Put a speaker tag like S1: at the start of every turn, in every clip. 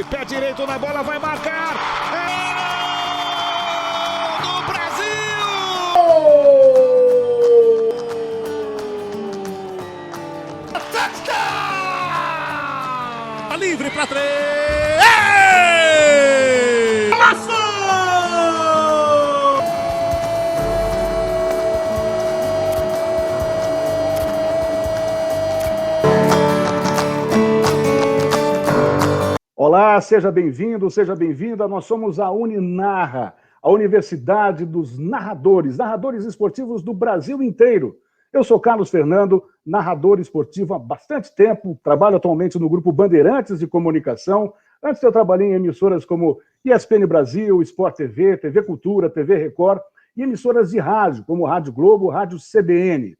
S1: pé direito na bola, vai marcar. É do Brasil! Touchdown! Livre para 3. Golaço!
S2: Olá, seja bem-vindo, seja bem-vinda. Nós somos a Uninarra, a Universidade dos narradores esportivos do Brasil inteiro. Eu sou Carlos Fernando, narrador esportivo há bastante tempo, trabalho atualmente no Grupo Bandeirantes de Comunicação. Antes eu trabalhei em emissoras como ESPN Brasil, Sport TV, TV Cultura, TV Record e emissoras de rádio, como Rádio Globo, Rádio CBN.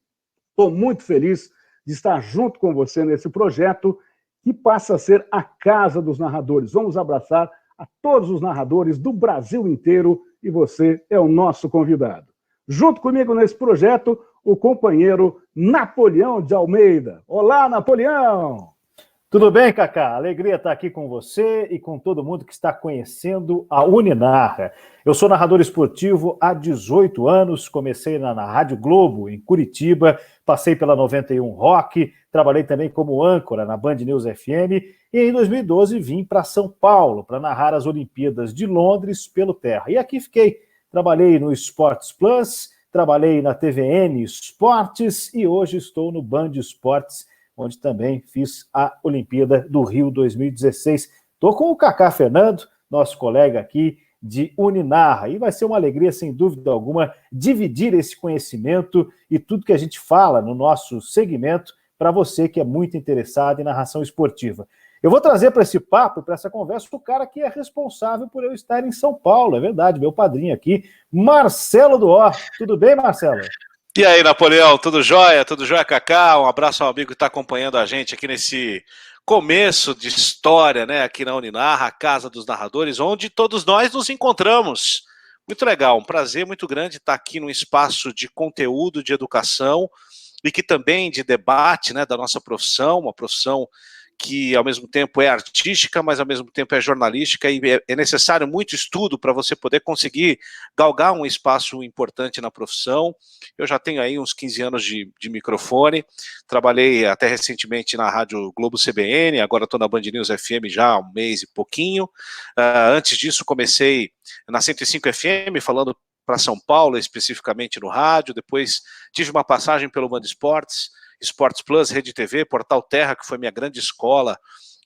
S2: Estou muito feliz de estar junto com você nesse projeto que passa a ser a Casa dos Narradores. Vamos abraçar a todos os narradores do Brasil inteiro e você é o nosso convidado. Junto comigo nesse projeto, o companheiro Napoleão de Almeida. Olá, Napoleão!
S3: Tudo bem, Cacá? Alegria estar aqui com você e com todo mundo que está conhecendo a Uninarra. Eu sou narrador esportivo há 18 anos, comecei na Rádio Globo, em Curitiba, passei pela 91 Rock, trabalhei também como âncora na Band News FM e em 2012 vim para São Paulo para narrar as Olimpíadas de Londres pelo Terra. E aqui fiquei, trabalhei no Sports Plus, trabalhei na TVN Esportes e hoje estou no Band Esportes, onde também fiz a Olimpíada do Rio 2016. Estou com o Cacá Fernando, nosso colega aqui de Uninarra, e vai ser uma alegria, sem dúvida alguma, dividir esse conhecimento e tudo que a gente fala no nosso segmento para você que é muito interessado em narração esportiva. Eu vou trazer para esse papo, para essa conversa, o cara que é responsável por eu estar em São Paulo, é verdade, meu padrinho aqui, Marcelo Duó. Tudo bem, Marcelo?
S4: E aí, Napoleão, tudo jóia? Tudo jóia, Cacá? Um abraço ao amigo que está acompanhando a gente aqui nesse começo de história, né, aqui na Uninarra, a Casa dos Narradores, onde todos nós nos encontramos. Muito legal, um prazer muito grande estar aqui num espaço de conteúdo, de educação e que também de debate, né, da nossa profissão, uma profissão que ao mesmo tempo é artística, mas ao mesmo tempo é jornalística e é necessário muito estudo para você poder conseguir galgar um espaço importante na profissão. Eu já tenho aí uns 15 anos de microfone, trabalhei até recentemente na Rádio Globo CBN, agora estou na Band News FM já há um mês e pouquinho. Antes disso comecei na 105 FM, falando para São Paulo, especificamente no rádio, depois tive uma passagem pelo Band Esportes, Sports Plus, Rede TV, Portal Terra, que foi minha grande escola,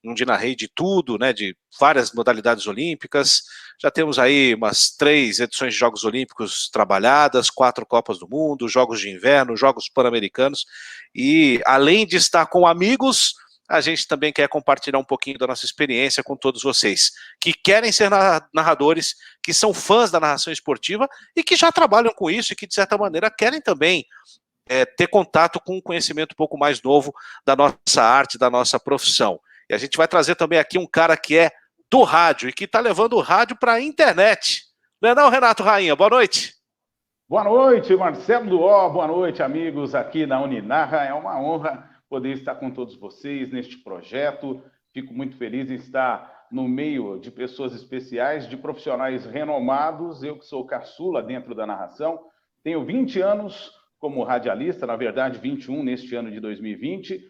S4: onde narrei de tudo, né, de várias modalidades olímpicas. Já temos aí umas 3 edições de Jogos Olímpicos trabalhadas, 4 Copas do Mundo, Jogos de Inverno, Jogos Pan-Americanos, e além de estar com amigos, a gente também quer compartilhar um pouquinho da nossa experiência com todos vocês, que querem ser narradores, que são fãs da narração esportiva e que já trabalham com isso e que, de certa maneira, querem também ter contato com um conhecimento um pouco mais novo da nossa arte, da nossa profissão. E a gente vai trazer também aqui um cara que é do rádio e que está levando o rádio para a internet. Não é não, Renato Rainha? Boa noite.
S5: Boa noite, Marcelo Duó. Boa noite, amigos aqui na Uninarra. É uma honra poder estar com todos vocês neste projeto. Fico muito feliz em estar no meio de pessoas especiais, de profissionais renomados. Eu que sou caçula dentro da narração. Tenho 20 anos como radialista, na verdade 21 neste ano de 2020,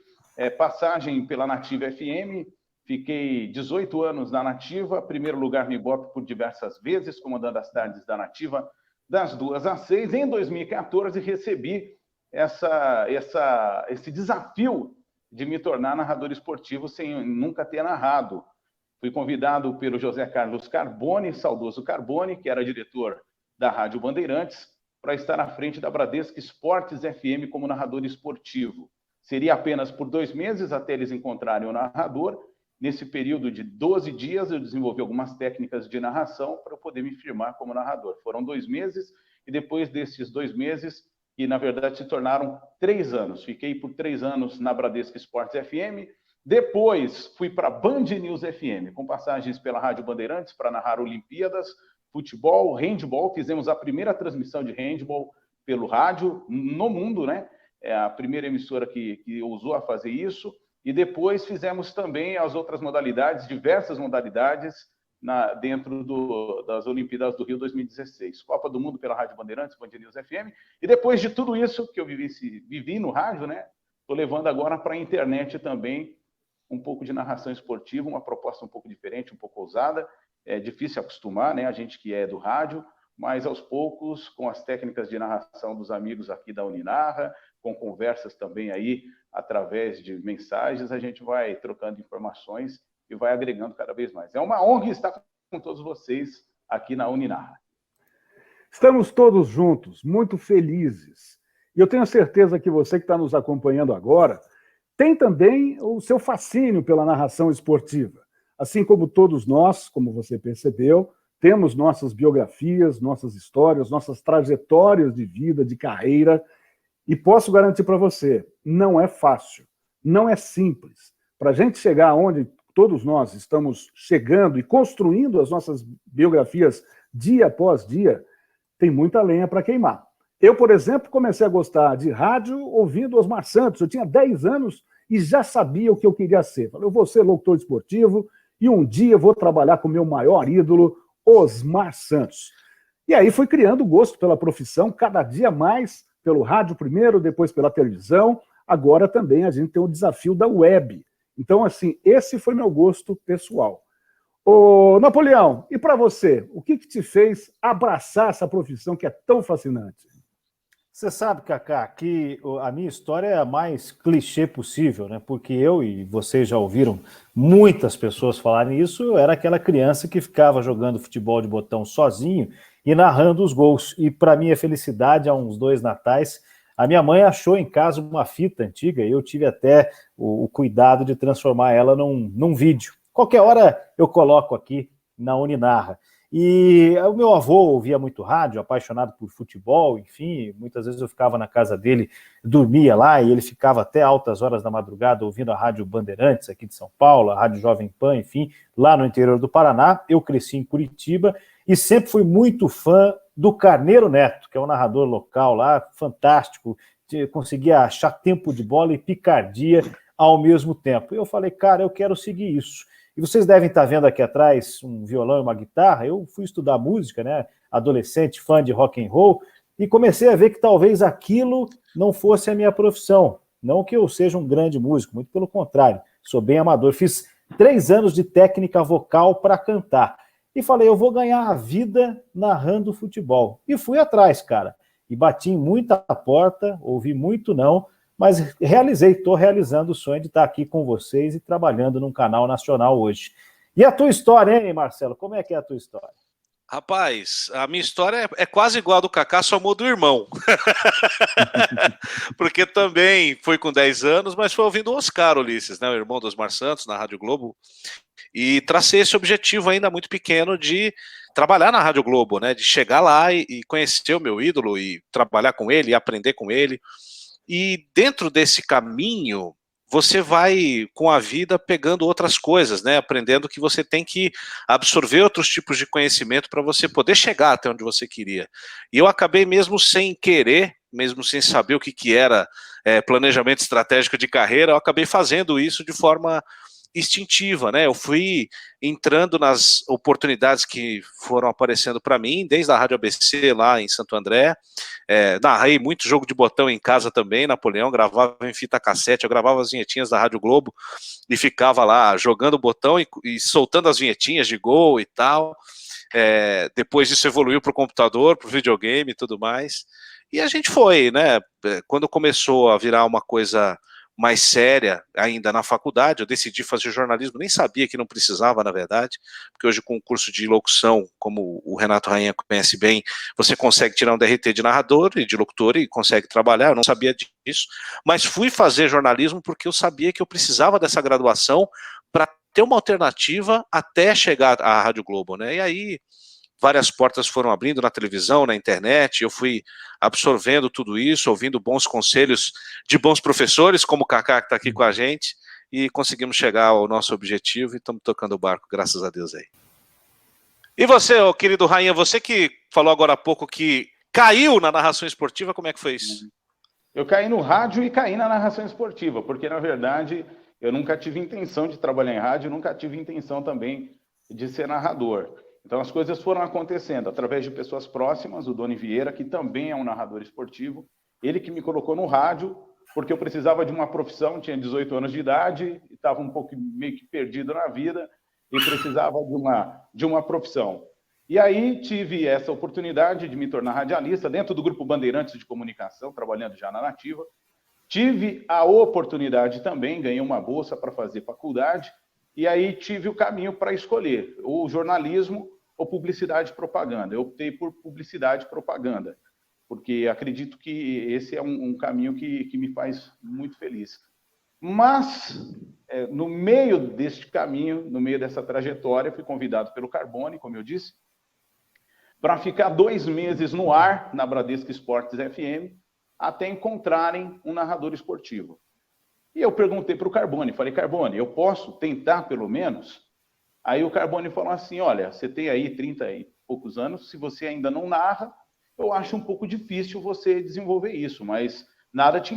S5: passagem pela Nativa FM, fiquei 18 anos na Nativa, primeiro lugar no Ibope por diversas vezes, comandando as tardes da Nativa, das 2 às 6. Em 2014 recebi esse desafio de me tornar narrador esportivo sem nunca ter narrado. Fui convidado pelo José Carlos Carbone, saudoso Carbone, que era diretor da Rádio Bandeirantes, para estar à frente da Bradesco Esportes FM como narrador esportivo. Seria apenas por 2 meses até eles encontrarem o narrador. Nesse período de 12 dias, eu desenvolvi algumas técnicas de narração para eu poder me firmar como narrador. Foram 2 meses, e depois desses 2 meses, que na verdade se tornaram 3 anos. Fiquei por 3 anos na Bradesco Esportes FM. Depois fui para a Band News FM, com passagens pela Rádio Bandeirantes para narrar Olimpíadas, futebol, handball. Fizemos a primeira transmissão de handball pelo rádio no mundo, né? É a primeira emissora que ousou a fazer isso. e depois fizemos também as outras modalidades, diversas modalidades, dentro das Olimpíadas do Rio 2016. Copa do Mundo pela Rádio Bandeirantes, Band News FM, e depois de tudo isso que eu vivi no rádio, né? Estou levando agora para a internet também um pouco de narração esportiva, uma proposta um pouco diferente, um pouco ousada. É difícil acostumar, né? A gente que é do rádio, mas aos poucos, com as técnicas de narração dos amigos aqui da Uninarra, com conversas também aí através de mensagens, a gente vai trocando informações e vai agregando cada vez mais. É uma honra estar com todos vocês aqui na Uninarra.
S2: Estamos todos juntos, muito felizes. E eu tenho certeza que você que está nos acompanhando agora tem também o seu fascínio pela narração esportiva. Assim como todos nós, como você percebeu, temos nossas biografias, nossas histórias, nossas trajetórias de vida, de carreira, e posso garantir para você, não é fácil, não é simples. Para a gente chegar onde todos nós estamos chegando e construindo as nossas biografias dia após dia, tem muita lenha para queimar. Eu, por exemplo, comecei a gostar de rádio ouvindo Osmar Santos. Eu tinha 10 anos e já sabia o que eu queria ser. Falei, eu vou ser locutor esportivo e um dia vou trabalhar com o meu maior ídolo, Osmar Santos. E aí fui criando gosto pela profissão, cada dia mais pelo rádio primeiro, depois pela televisão. Agora também a gente tem o desafio da web. Então, assim, esse foi meu gosto pessoal. Ô, Napoleão, e para você? O que te fez abraçar essa profissão que é tão fascinante?
S3: Você sabe, Cacá, que a minha história é a mais clichê possível, né? Porque eu e vocês já ouviram muitas pessoas falarem isso. Eu era aquela criança que ficava jogando futebol de botão sozinho e narrando os gols. E para minha felicidade, há uns 2 natais, a minha mãe achou em casa uma fita antiga e eu tive até o cuidado de transformar ela num vídeo. Qualquer hora eu coloco aqui na Uninarra. E o meu avô ouvia muito rádio, apaixonado por futebol, enfim, muitas vezes eu ficava na casa dele, dormia lá e ele ficava até altas horas da madrugada ouvindo a Rádio Bandeirantes aqui de São Paulo, a Rádio Jovem Pan, enfim, lá no interior do Paraná. Eu cresci em Curitiba e sempre fui muito fã do Carneiro Neto, que é um narrador local lá, fantástico, conseguia achar tempo de bola e picardia ao mesmo tempo. Eu falei, cara, eu quero seguir isso. E vocês devem estar vendo aqui atrás um violão e uma guitarra. Eu fui estudar música, né? Adolescente, fã de rock and roll, e comecei a ver que talvez aquilo não fosse a minha profissão. Não que eu seja um grande músico, muito pelo contrário, sou bem amador. Fiz 3 anos de técnica vocal para cantar. E falei, eu vou ganhar a vida narrando futebol. E fui atrás, cara. E bati em muita porta, ouvi muito não, mas estou realizando o sonho de estar aqui com vocês e trabalhando num canal nacional hoje. E a tua história, hein, Marcelo? Como é que é a tua história?
S4: Rapaz, a minha história é quase igual a do Cacá, só muda o irmão. Porque também foi com 10 anos, mas foi ouvindo o Oscar Ulisses, né, o irmão do Osmar Santos, na Rádio Globo, e tracei esse objetivo ainda muito pequeno de trabalhar na Rádio Globo, né, de chegar lá e conhecer o meu ídolo e trabalhar com ele, e aprender com ele. E dentro desse caminho, você vai, com a vida, pegando outras coisas, né? Aprendendo que você tem que absorver outros tipos de conhecimento para você poder chegar até onde você queria. E eu acabei, mesmo sem querer, mesmo sem saber o que era planejamento estratégico de carreira, eu acabei fazendo isso de forma instintiva, né? Eu fui entrando nas oportunidades que foram aparecendo para mim, desde a Rádio ABC lá em Santo André. Narrei muito jogo de botão em casa também, Napoleão, gravava em fita cassete, eu gravava as vinhetinhas da Rádio Globo e ficava lá jogando botão e soltando as vinhetinhas de gol e tal. Depois isso evoluiu para o computador, para o videogame e tudo mais. E a gente foi, né? Quando começou a virar uma coisa mais séria, ainda na faculdade, eu decidi fazer jornalismo, nem sabia que não precisava, na verdade, porque hoje com o curso de locução, como o Renato Rainha conhece bem, você consegue tirar um DRT de narrador e de locutor e consegue trabalhar, eu não sabia disso, mas fui fazer jornalismo porque eu sabia que eu precisava dessa graduação para ter uma alternativa até chegar à Rádio Globo, né, e aí várias portas foram abrindo na televisão, na internet, eu fui absorvendo tudo isso, ouvindo bons conselhos de bons professores, como o Cacá que está aqui com a gente, e conseguimos chegar ao nosso objetivo e estamos tocando o barco, graças a Deus aí. E você, ô, querido Rainha, você que falou agora há pouco que caiu na narração esportiva, como é que foi isso?
S5: Eu caí no rádio e caí na narração esportiva, porque na verdade eu nunca tive intenção de trabalhar em rádio, nunca tive intenção também de ser narrador. Então as coisas foram acontecendo através de pessoas próximas, o Doni Vieira, que também é um narrador esportivo, ele que me colocou no rádio, porque eu precisava de uma profissão, tinha 18 anos de idade, estava um pouco meio que perdido na vida, e precisava de uma profissão. E aí tive essa oportunidade de me tornar radialista dentro do Grupo Bandeirantes de Comunicação, trabalhando já na Nativa. Tive a oportunidade também, ganhei uma bolsa para fazer faculdade, e aí tive o caminho para escolher, o jornalismo ou publicidade e propaganda. Eu optei por publicidade e propaganda, porque acredito que esse é um caminho que me faz muito feliz. Mas, no meio deste caminho, no meio dessa trajetória, fui convidado pelo Carbone, como eu disse, para ficar 2 meses no ar, na Bradesco Esportes FM, até encontrarem um narrador esportivo. E eu perguntei para o Carbone, falei, Carbone, eu posso tentar pelo menos? Aí o Carbone falou assim, olha, você tem aí 30 e poucos anos, se você ainda não narra, eu acho um pouco difícil você desenvolver isso, mas nada te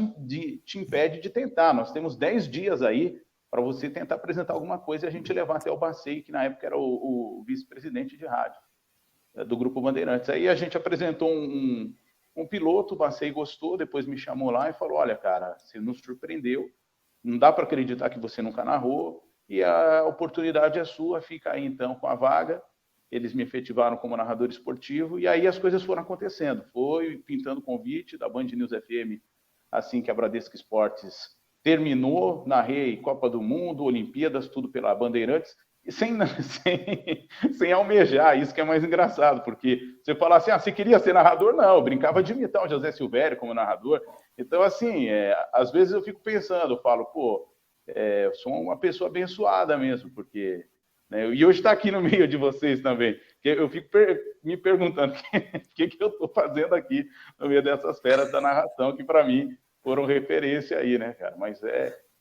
S5: impede de tentar. Nós temos 10 dias aí para você tentar apresentar alguma coisa e a gente levar até o Bacei, que na época era o vice-presidente de rádio do Grupo Bandeirantes. Aí a gente apresentou um piloto, o Bacei gostou, depois me chamou lá e falou, olha, cara, você nos surpreendeu, não dá para acreditar que você nunca narrou, e a oportunidade é sua, fica aí então com a vaga. Eles me efetivaram como narrador esportivo, e aí as coisas foram acontecendo. Foi pintando convite da Band News FM, assim que a Bradesco Esportes terminou, narrei Copa do Mundo, Olimpíadas, tudo pela Bandeirantes, e sem almejar, isso que é mais engraçado, porque você fala assim, você queria ser narrador? Não, eu brincava de imitar o José Silvério como narrador. Então, assim, às vezes eu fico pensando, eu falo, eu sou uma pessoa abençoada mesmo, porque... Né, e hoje está aqui no meio de vocês também, eu fico me perguntando o que eu estou fazendo aqui no meio dessas feras da narração, que para mim foram referência aí, né, cara? Mas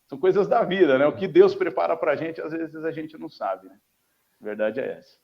S5: são coisas da vida, né? O que Deus prepara para a gente, às vezes a gente não sabe, né? A verdade é essa.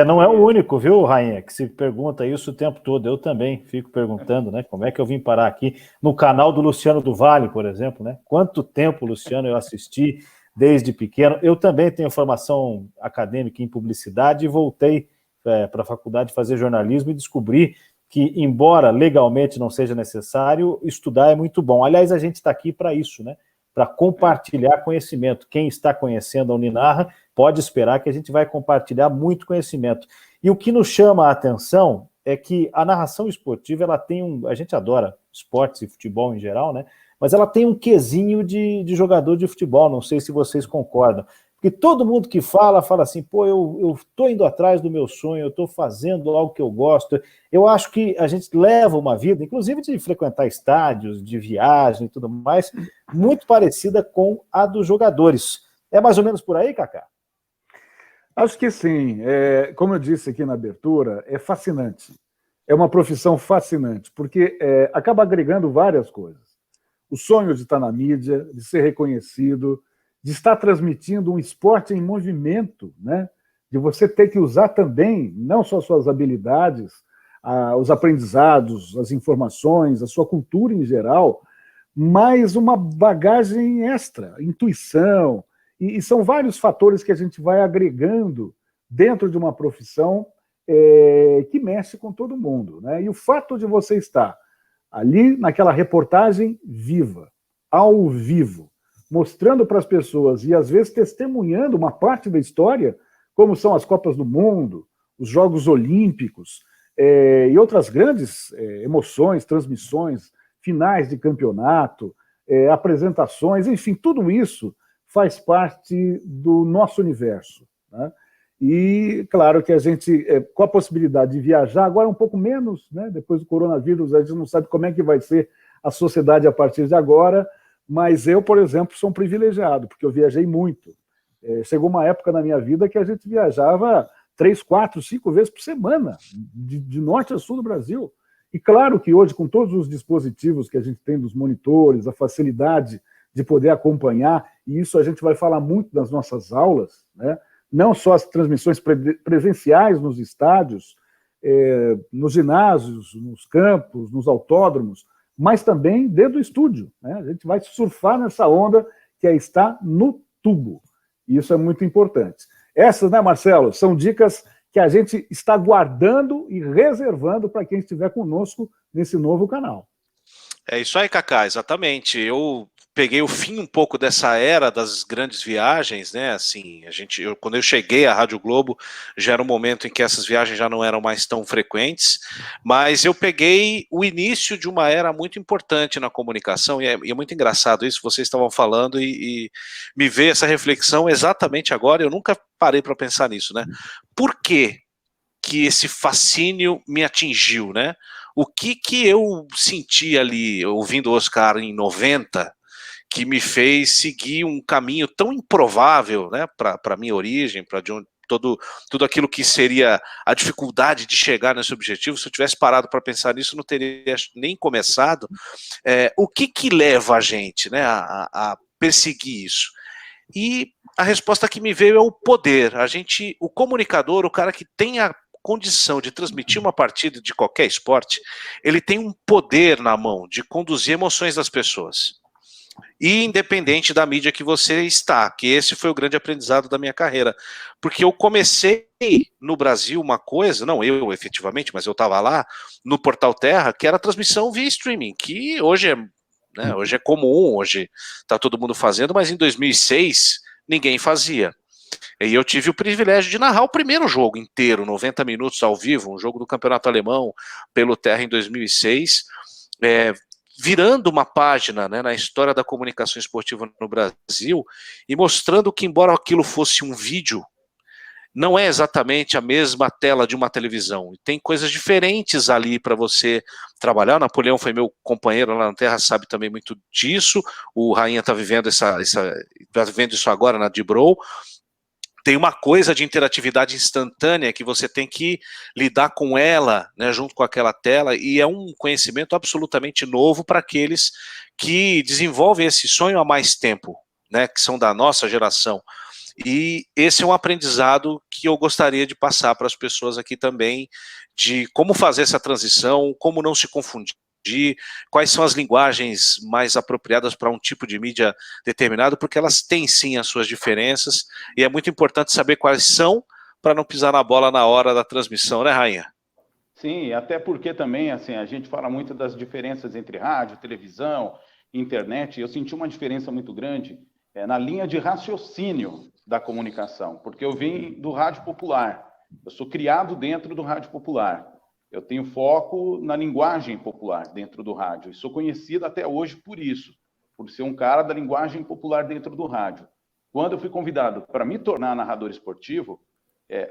S3: Não é o único, viu, Rainha, que se pergunta isso o tempo todo. Eu também fico perguntando, né? Como é que eu vim parar aqui no canal do Luciano do Vale, por exemplo, né? Quanto tempo, Luciano, eu assisti desde pequeno. Eu também tenho formação acadêmica em publicidade e voltei para a faculdade fazer jornalismo e descobri que, embora legalmente não seja necessário, estudar é muito bom. Aliás, a gente está aqui para isso, né? Para compartilhar conhecimento. Quem está conhecendo a Uninarra pode esperar que a gente vai compartilhar muito conhecimento. E o que nos chama a atenção é que a narração esportiva, ela tem a gente adora esportes e futebol em geral, né? Mas ela tem um quesinho de jogador de futebol, não sei se vocês concordam. Porque todo mundo que fala assim, eu estou indo atrás do meu sonho, eu estou fazendo algo que eu gosto. Eu acho que a gente leva uma vida, inclusive de frequentar estádios, de viagem e tudo mais, muito parecida com a dos jogadores. É mais ou menos por aí, Cacá?
S2: Acho que sim. Como eu disse aqui na abertura, é fascinante. É uma profissão fascinante, porque acaba agregando várias coisas. O sonho de estar na mídia, de ser reconhecido, de estar transmitindo um esporte em movimento, né? De você ter que usar também, não só suas habilidades, os aprendizados, as informações, a sua cultura em geral, mas uma bagagem extra, intuição, e são vários fatores que a gente vai agregando dentro de uma profissão que mexe com todo mundo, né? E o fato de você estar ali naquela reportagem viva, ao vivo, mostrando para as pessoas e às vezes testemunhando uma parte da história, como são as Copas do Mundo, os Jogos Olímpicos e outras grandes emoções, transmissões, finais de campeonato, apresentações, enfim, tudo isso faz parte do nosso universo, né? E, claro, que a gente, com a possibilidade de viajar, agora um pouco menos, né? Depois do coronavírus, a gente não sabe como é que vai ser a sociedade a partir de agora, mas eu, por exemplo, sou um privilegiado, porque eu viajei muito. Chegou uma época na minha vida que a gente viajava 3, 4, 5 vezes por semana, de norte a sul do Brasil. E claro que hoje, com todos os dispositivos que a gente tem dos monitores, a facilidade de poder acompanhar, e isso a gente vai falar muito nas nossas aulas, né? Não só as transmissões presenciais nos estádios, nos ginásios, nos campos, nos autódromos, mas também dentro do estúdio, né? A gente vai surfar nessa onda que é estar no tubo. Isso é muito importante. Essas, né, Marcelo, são dicas que a gente está guardando e reservando para quem estiver conosco nesse novo canal.
S4: É isso aí, Cacá, exatamente. Eu peguei o fim um pouco dessa era das grandes viagens, né? Assim, quando eu cheguei à Rádio Globo, já era um momento em que essas viagens já não eram mais tão frequentes, mas eu peguei o início de uma era muito importante na comunicação, e é muito engraçado isso, vocês estavam falando, e me veio essa reflexão exatamente agora, eu nunca parei para pensar nisso, né? Por que esse fascínio me atingiu, né? O que eu senti ali, ouvindo o Oscar em 90, que me fez seguir um caminho tão improvável, né, para a minha origem, para tudo aquilo que seria a dificuldade de chegar nesse objetivo. Se eu tivesse parado para pensar nisso, não teria nem começado. O que leva a gente, né, a perseguir isso? E a resposta que me veio é o poder. O comunicador, o cara que tem a condição de transmitir uma partida de qualquer esporte, ele tem um poder na mão de conduzir emoções das pessoas. E independente da mídia que você está, que esse foi o grande aprendizado da minha carreira. Porque eu comecei no Brasil uma coisa, não eu efetivamente, mas eu estava lá, no Portal Terra, que era a transmissão via streaming, que hoje é comum, hoje está todo mundo fazendo, mas em 2006 ninguém fazia. E eu tive o privilégio de narrar o primeiro jogo inteiro, 90 minutos ao vivo, um jogo do Campeonato Alemão pelo Terra em 2006, virando uma página, né, na história da comunicação esportiva no Brasil e mostrando que, embora aquilo fosse um vídeo, não é exatamente a mesma tela de uma televisão. Tem coisas diferentes ali para você trabalhar. O Napoleão foi meu companheiro lá na Terra, sabe também muito disso. O Rainha está vivendo isso agora na Dibrow. Tem uma coisa de interatividade instantânea que você tem que lidar com ela, né, junto com aquela tela, e é um conhecimento absolutamente novo para aqueles que desenvolvem esse sonho há mais tempo, né, que são da nossa geração. E esse é um aprendizado que eu gostaria de passar para as pessoas aqui também, de como fazer essa transição, como não se confundir, quais são as linguagens mais apropriadas para um tipo de mídia determinado, porque elas têm sim as suas diferenças, e é muito importante saber quais são, para não pisar na bola na hora da transmissão, né, Rainha?
S5: Sim, até porque também, assim, a gente fala muito das diferenças entre rádio, televisão, internet, e eu senti uma diferença muito grande na linha de raciocínio da comunicação, porque eu vim do rádio popular, eu sou criado dentro do rádio popular, eu tenho foco na linguagem popular dentro do rádio, e sou conhecido até hoje por isso, por ser um cara da linguagem popular dentro do rádio. Quando eu fui convidado para me tornar narrador esportivo,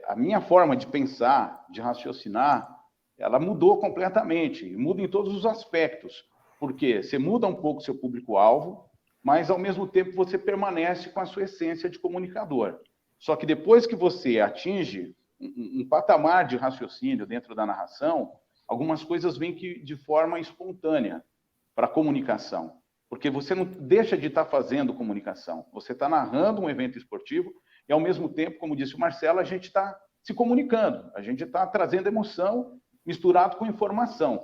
S5: a minha forma de pensar, de raciocinar, ela mudou completamente, muda em todos os aspectos, porque você muda um pouco seu público-alvo, mas ao mesmo tempo você permanece com a sua essência de comunicador. Só que depois que você atinge um patamar de raciocínio dentro da narração, algumas coisas vêm de forma espontânea para a comunicação, porque você não deixa de estar fazendo comunicação, você está narrando um evento esportivo e, ao mesmo tempo, como disse o Marcelo, a gente está se comunicando, a gente está trazendo emoção misturado com informação.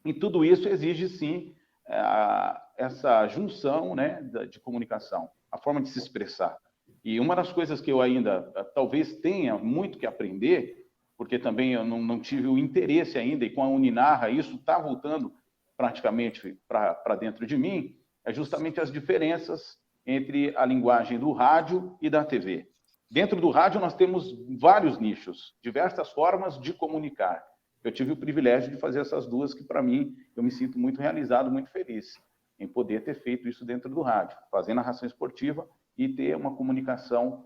S5: E tudo isso exige, sim, essa junção, né, de comunicação, a forma de se expressar. E uma das coisas que eu ainda talvez tenha muito que aprender, porque também eu não tive o interesse ainda, e com a Uninarra isso está voltando praticamente para dentro de mim, é justamente as diferenças entre a linguagem do rádio e da TV. Dentro do rádio nós temos vários nichos, diversas formas de comunicar. Eu tive o privilégio de fazer essas duas que, para mim, eu me sinto muito realizado, muito feliz em poder ter feito isso dentro do rádio, fazer narração esportiva e ter uma comunicação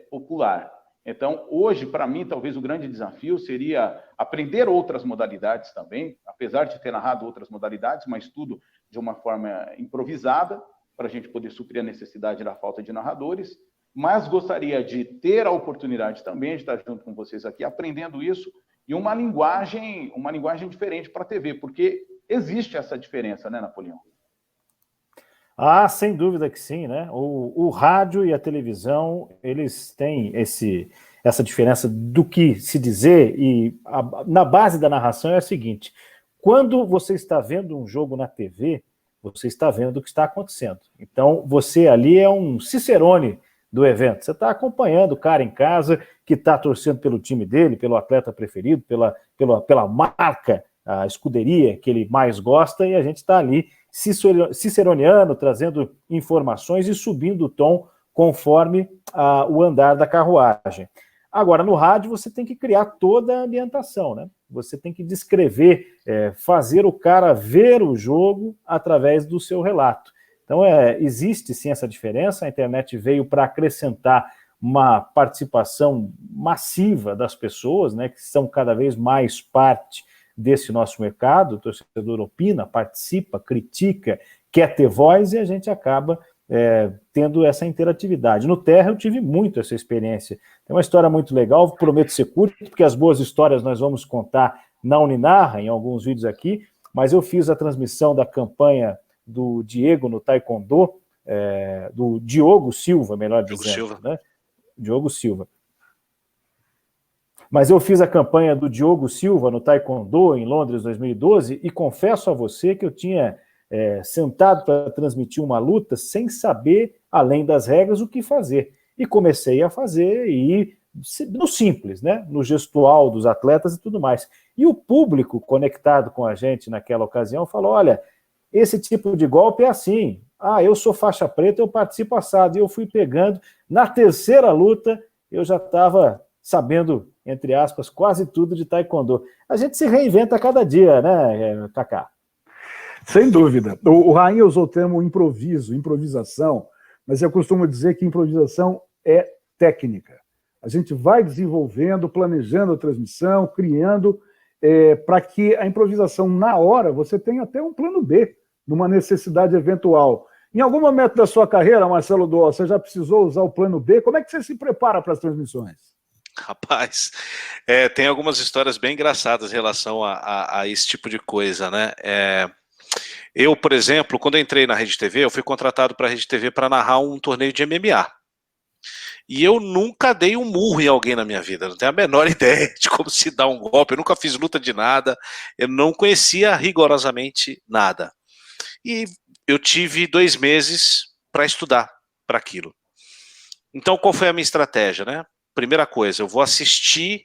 S5: popular. Então, hoje, para mim, talvez o grande desafio seria aprender outras modalidades também, apesar de ter narrado outras modalidades, mas tudo de uma forma improvisada, para a gente poder suprir a necessidade da falta de narradores, mas gostaria de ter a oportunidade também de estar junto com vocês aqui, aprendendo isso, e uma linguagem diferente para a TV, porque existe essa diferença, né, Napoleão?
S3: Ah, sem dúvida que sim, né? O rádio e a televisão, eles têm essa diferença do que se dizer, e na base da narração é a seguinte: quando você está vendo um jogo na TV, você está vendo o que está acontecendo. Então, você ali é um cicerone do evento. Você está acompanhando o cara em casa que está torcendo pelo time dele, pelo atleta preferido, pela marca, a escuderia que ele mais gosta, e a gente está ali ciceroneando, trazendo informações e subindo o tom conforme o andar da carruagem. Agora, no rádio, você tem que criar toda a ambientação, né? Você tem que descrever, fazer o cara ver o jogo através do seu relato. Então, existe sim essa diferença, a internet veio para acrescentar uma participação massiva das pessoas, né, que são cada vez mais parte desse nosso mercado, o torcedor opina, participa, critica, quer ter voz, e a gente acaba tendo essa interatividade. No Terra eu tive muito essa experiência. Tem uma história muito legal, prometo ser curto, porque as boas histórias nós vamos contar na Uninarra, em alguns vídeos aqui, mas eu fiz a transmissão da campanha do Diego no Taekwondo, do Diogo Silva, melhor dizendo, né? Diogo Silva. Mas eu fiz a campanha do Diogo Silva no Taekwondo em Londres 2012 e confesso a você que eu tinha sentado para transmitir uma luta sem saber, além das regras, o que fazer. E comecei a fazer e no simples, né? No gestual dos atletas e tudo mais. E o público conectado com a gente naquela ocasião falou, olha, esse tipo de golpe é assim. Eu sou faixa preta, eu participo assado. E eu fui pegando. Na terceira luta, eu já estava sabendo, entre aspas, quase tudo de taekwondo. A gente se reinventa a cada dia, né, Kaká?
S2: Sem dúvida. O Rainha usou o termo improvisação, mas eu costumo dizer que improvisação é técnica. A gente vai desenvolvendo, planejando a transmissão, criando, para que a improvisação, na hora, você tenha até um plano B, numa necessidade eventual. Em algum momento da sua carreira, Marcelo Doll, você já precisou usar o plano B? Como é que você se prepara para as transmissões?
S4: Rapaz, tem algumas histórias bem engraçadas em relação a esse tipo de coisa, né? Eu, por exemplo, quando eu entrei na Rede TV, eu fui contratado para a Rede TV para narrar um torneio de MMA. E eu nunca dei um murro em alguém na minha vida, não tenho a menor ideia de como se dá um golpe, eu nunca fiz luta de nada, eu não conhecia rigorosamente nada. E eu tive 2 meses para estudar para aquilo. Então, qual foi a minha estratégia, né? Primeira coisa, eu vou assistir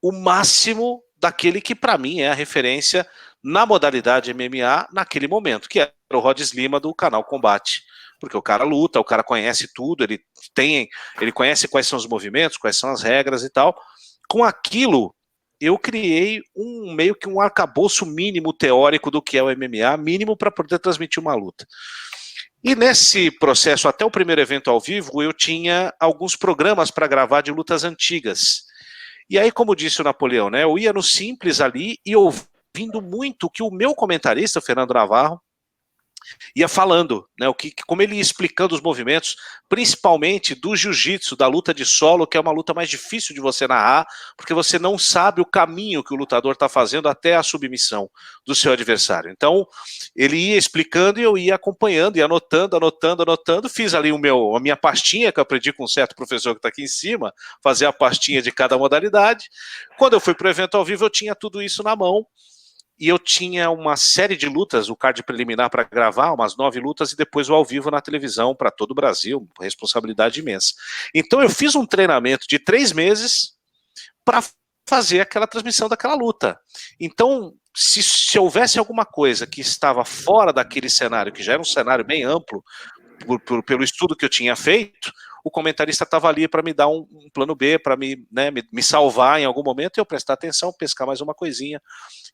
S4: o máximo daquele que para mim é a referência na modalidade MMA naquele momento, que era o Rhodes Lima do canal Combate. Porque o cara luta, o cara conhece tudo, ele conhece quais são os movimentos, quais são as regras e tal. Com aquilo, eu criei meio que um arcabouço mínimo teórico do que é o MMA, mínimo para poder transmitir uma luta. E nesse processo, até o primeiro evento ao vivo, eu tinha alguns programas para gravar de lutas antigas. E aí, como disse o Napoleão, né, eu ia no simples ali e ouvindo muito o que o meu comentarista, o Fernando Navarro, ia falando, né, como ele ia explicando os movimentos, principalmente do jiu-jitsu, da luta de solo, que é uma luta mais difícil de você narrar, porque você não sabe o caminho que o lutador está fazendo até a submissão do seu adversário. Então, ele ia explicando e eu ia acompanhando, e anotando, fiz ali a minha pastinha, que eu aprendi com um certo professor que está aqui em cima, fazer a pastinha de cada modalidade. Quando eu fui para o evento ao vivo, eu tinha tudo isso na mão, e eu tinha uma série de lutas, o card preliminar para gravar, umas 9 lutas, e depois o ao vivo na televisão para todo o Brasil, responsabilidade imensa. Então eu fiz um treinamento de 3 meses para fazer aquela transmissão daquela luta. Então, se houvesse alguma coisa que estava fora daquele cenário, que já era um cenário bem amplo, pelo estudo que eu tinha feito, o comentarista estava ali para me dar um plano B, para me salvar em algum momento, e eu prestar atenção, pescar mais uma coisinha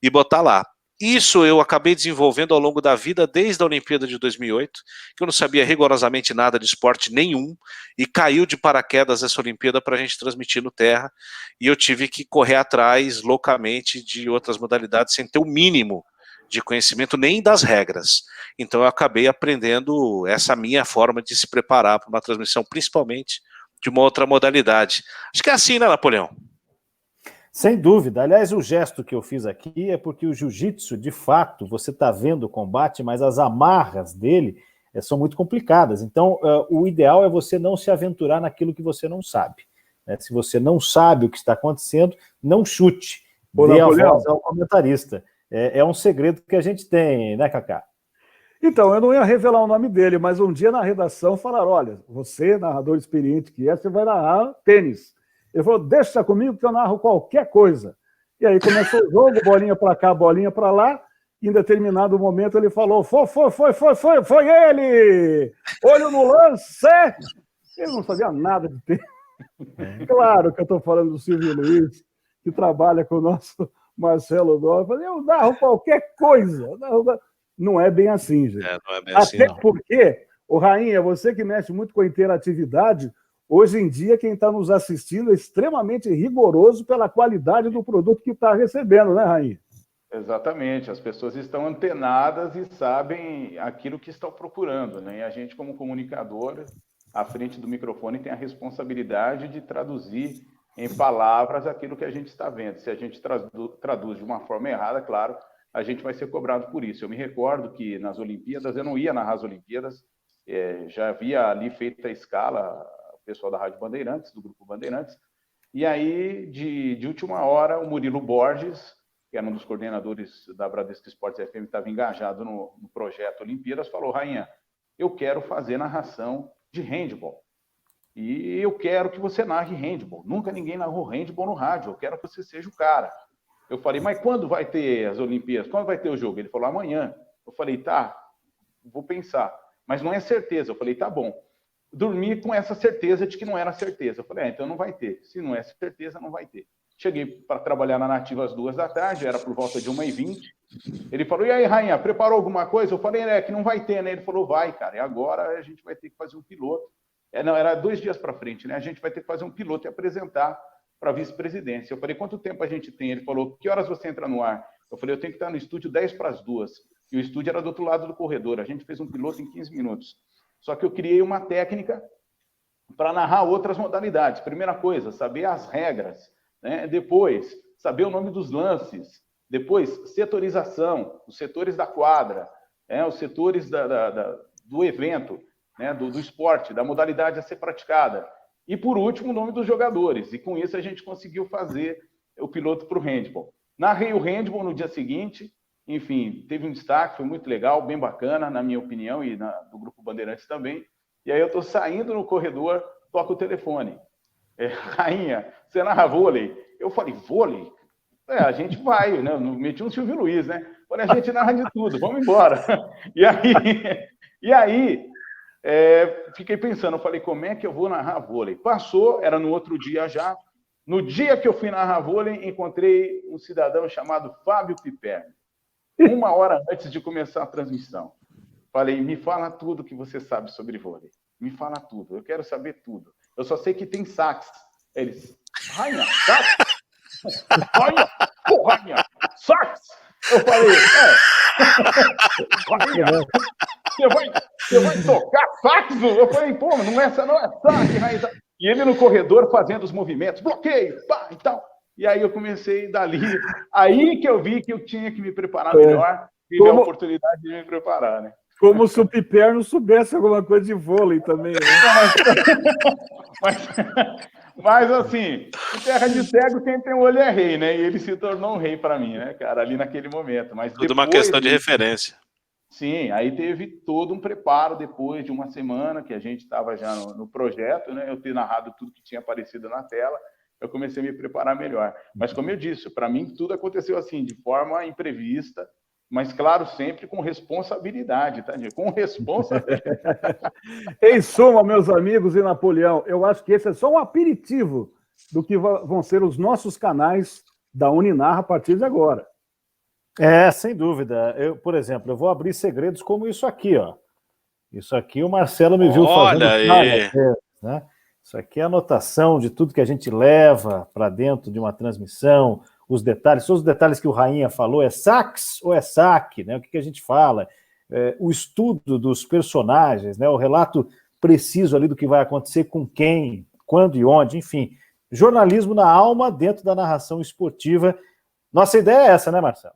S4: e botar lá. Isso eu acabei desenvolvendo ao longo da vida, desde a Olimpíada de 2008, que eu não sabia rigorosamente nada de esporte nenhum, e caiu de paraquedas essa Olimpíada para a gente transmitir no Terra, e eu tive que correr atrás loucamente de outras modalidades, sem ter o mínimo de conhecimento nem das regras. Então eu acabei aprendendo essa minha forma de se preparar para uma transmissão, principalmente de uma outra modalidade. Acho que é assim, né, Napoleão?
S3: Sem dúvida. Aliás, o gesto que eu fiz aqui é porque o jiu-jitsu, de fato, você está vendo o combate, mas as amarras dele são muito complicadas. Então, o ideal é você não se aventurar naquilo que você não sabe. Né? Se você não sabe o que está acontecendo, não chute. Dê a voz ao comentarista. É um segredo que a gente tem, né, Kaká?
S2: Então, eu não ia revelar o nome dele, mas um dia na redação falaram, olha, você, narrador experiente que é, você vai narrar tênis. Ele falou, deixa comigo que eu narro qualquer coisa. E aí começou o jogo, bolinha para cá, bolinha para lá, e em determinado momento ele falou, foi ele! Olho no lance! Ele não sabia nada de tênis. Claro que eu estou falando do Silvio Luiz, que trabalha com o nosso Marcelo Góes. Eu narro qualquer coisa. Não é bem assim, gente.
S4: Não é bem assim,
S2: Até
S4: não.
S2: porque, Rainha, você que mexe muito com a interatividade, hoje em dia quem está nos assistindo é extremamente rigoroso pela qualidade do produto que está recebendo, né, Rainha?
S5: Exatamente, as pessoas estão antenadas e sabem aquilo que estão procurando, né? E a gente, como comunicador, à frente do microfone, tem a responsabilidade de traduzir em palavras aquilo que a gente está vendo. Se a gente traduz de uma forma errada, claro, a gente vai ser cobrado por isso. Eu me recordo que nas Olimpíadas, eu não ia narrar as Olimpíadas, já havia ali feito a escala, o pessoal da Rádio Bandeirantes, do Grupo Bandeirantes, e aí, de última hora, o Murilo Borges, que era um dos coordenadores da Bradesco Esportes FM, estava engajado no projeto Olimpíadas, falou, Rainha, eu quero fazer narração de handball. E eu quero que você narre handball. Nunca ninguém narrou handball no rádio, eu quero que você seja o cara. Eu falei, mas quando vai ter as Olimpíadas? Quando vai ter o jogo? Ele falou, amanhã. Eu falei, tá, vou pensar. Mas não é certeza. Eu falei, tá bom. Dormi com essa certeza de que não era certeza. Eu falei, então não vai ter. Se não é certeza, não vai ter. Cheguei para trabalhar na Nativa às 14h, era por volta de 1h20. Ele falou, e aí, Rainha, preparou alguma coisa? Eu falei, que não vai ter, né? Ele falou, vai, cara. E agora a gente vai ter que fazer um piloto. Não, era 2 dias para frente, né? A gente vai ter que fazer um piloto e apresentar para a vice-presidência. Eu falei, quanto tempo a gente tem? Ele falou, que horas você entra no ar? Eu falei, eu tenho que estar no estúdio 10:50. E o estúdio era do outro lado do corredor. A gente fez um piloto em 15 minutos. Só que eu criei uma técnica para narrar outras modalidades. Primeira coisa, saber as regras, né? Depois, saber o nome dos lances. Depois, setorização, os setores da quadra, os setores do evento, né? do esporte, da modalidade a ser praticada. E, por último, o nome dos jogadores. E, com isso, a gente conseguiu fazer o piloto para o handball. Narrei o handball no dia seguinte. Enfim, teve um destaque, foi muito legal, bem bacana, na minha opinião, e do Grupo Bandeirantes também. E aí eu estou saindo no corredor, toco o telefone. Rainha, você narra vôlei? Eu falei, vôlei? A gente vai, né? Meti um Silvio Luiz, né? Falei, a gente narra de tudo, vamos embora. E aí fiquei pensando, eu falei, como é que eu vou narrar vôlei? Passou, era no outro dia já. No dia que eu fui narrar vôlei, encontrei um cidadão chamado Fábio Piperno. 1 hora antes de começar a transmissão. Falei, me fala tudo que você sabe sobre vôlei. Me fala tudo, eu quero saber tudo. Eu só sei que tem sax. Eles, Rainha, sax? Rainha, Rainha, sax? Eu falei, Rainha, você vai tocar sax? Eu falei, pô, não é sax, Rainha. E ele no corredor fazendo os movimentos, bloqueio, pá, e tal. E aí eu comecei dali, aí que eu vi que eu tinha que me preparar melhor, tive a oportunidade de me preparar, né?
S2: Como se o Piperno soubesse alguma coisa de vôlei também, né?
S5: Mas assim, em terra de cego, quem tem o olho é rei, né? E ele se tornou um rei para mim, né, cara, ali naquele momento. Mas
S4: tudo uma questão de referência.
S5: Sim, aí teve todo um preparo depois de uma semana que a gente estava já no projeto, né? Eu ter narrado tudo que tinha aparecido na tela. Eu comecei a me preparar melhor. Mas, como eu disse, para mim tudo aconteceu assim, de forma imprevista, mas, claro, sempre com responsabilidade, tá? Com responsabilidade.
S2: Em suma, meus amigos e Napoleão, eu acho que esse é só um aperitivo do que vão ser os nossos canais da Uninarra a partir de agora.
S3: Sem dúvida. Por exemplo, eu vou abrir segredos como isso aqui, ó. Isso aqui o Marcelo me viu fazendo.
S4: Olha aí!
S3: Né? Isso aqui é a anotação de tudo que a gente leva para dentro de uma transmissão, os detalhes, todos os detalhes que o Rainha falou, é sax ou é saque, né? O que a gente fala, o estudo dos personagens, né? O relato preciso ali do que vai acontecer com quem, quando e onde, enfim. Jornalismo na alma dentro da narração esportiva. Nossa ideia é essa, né, Marcelo?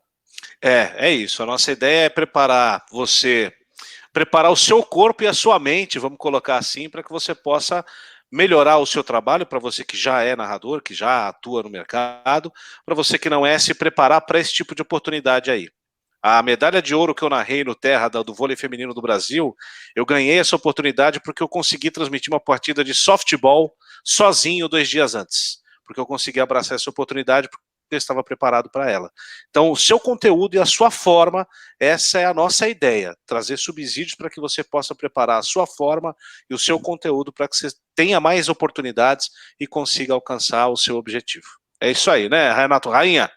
S4: É isso. A nossa ideia é preparar o seu corpo e a sua mente, vamos colocar assim, para que você possa melhorar o seu trabalho, para você que já é narrador, que já atua no mercado, para você que não é, se preparar para esse tipo de oportunidade aí. A medalha de ouro que eu narrei no Terra do vôlei feminino do Brasil, eu ganhei essa oportunidade porque eu consegui transmitir uma partida de softball sozinho 2 dias antes. Porque eu consegui abraçar essa oportunidade porque eu estava preparado para ela. Então, o seu conteúdo e a sua forma, essa é a nossa ideia. Trazer subsídios para que você possa preparar a sua forma e o seu conteúdo para que você tenha mais oportunidades e consiga alcançar o seu objetivo. É isso aí, né, Renato Rainha?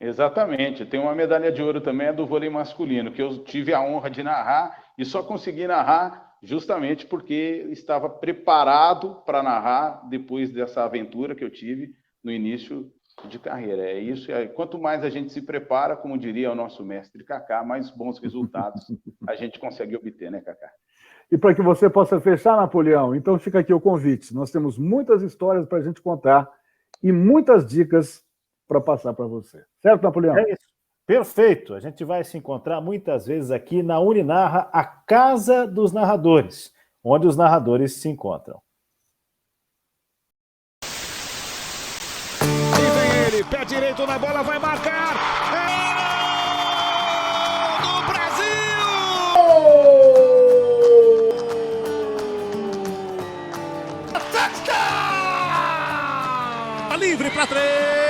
S5: Exatamente. Tem uma medalha de ouro também, é do vôlei masculino, que eu tive a honra de narrar e só consegui narrar justamente porque estava preparado para narrar depois dessa aventura que eu tive no início de carreira. É isso. Quanto mais a gente se prepara, como diria o nosso mestre Kaká, mais bons resultados a gente consegue obter, né, Kaká?
S2: E para que você possa fechar, Napoleão, então fica aqui o convite. Nós temos muitas histórias para a gente contar e muitas dicas para passar para você. Certo, Napoleão?
S3: É isso. Perfeito. A gente vai se encontrar muitas vezes aqui na Uninarra, a casa dos narradores, onde os narradores se encontram.
S1: E vem ele, pé direito na bola, vai marcar. É do Brasil! Touchdown! Livre para 3.